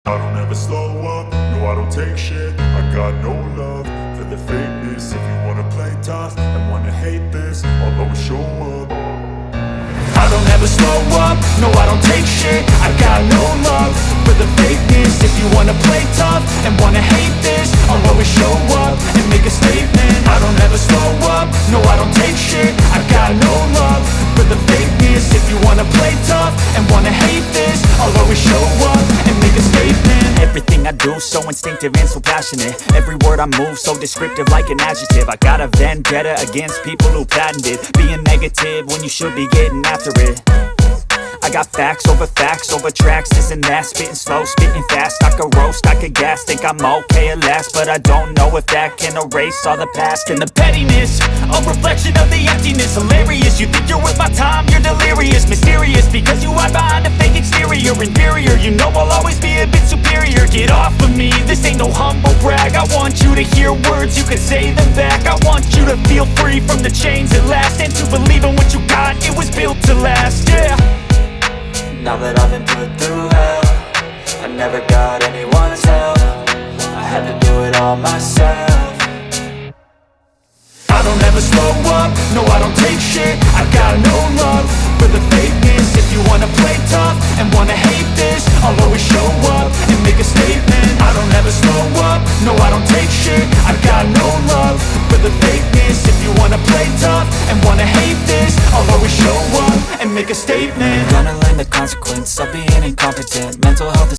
I don't ever slow up, no I don't take shit. I got no love for the fakeness. If you wanna play tough and wanna hate this, I'll always show up. I don't ever slow up, no I don't take shit. I got no love for the fakeness. If you wanna play tough and wanna hate this, I'll always show up and make a statement. I don't ever slow up, no I don't take shit. I got no love for the fakeness. If you wanna play tough and wanna hate this, I'll always show up and make a statement. Everything I do so instinctive and so passionate. Every word I move so descriptive like an adjective. I got a vendetta against people who patented being negative when you should be getting after it. I got facts over tracks, this and that. Spitting slow, spitting fast. I could roast, I could gas. Think I'm okay at last, but I don't know if that can erase all the past. And the pettiness, a reflection of the emptiness. Hilarious, you think you're worth my time, you're delirious. Mysterious, because you hide behind a fake exterior. Inferior, you know I'll always be a bit superior. Get off of me, this ain't no humble brag. I want you to hear words, you can say them back. I want you to feel free from the chains at last, and to believe in what you got, it was built to last, yeah. Now that I've been put through hell, I never got anyone's help. I had to do it all myself. I don't ever slow up, no I don't take shit. I got no love for the fakeness. If you wanna play tough and wanna hate this, I'll always show up and make a statement. I don't ever slow up, no I don't take shit. I got no love for the fakeness. If you wanna play tough and wanna hate this, I'll always show up and make a statement. Gonna learn the consequence of being incompetent. Mental health is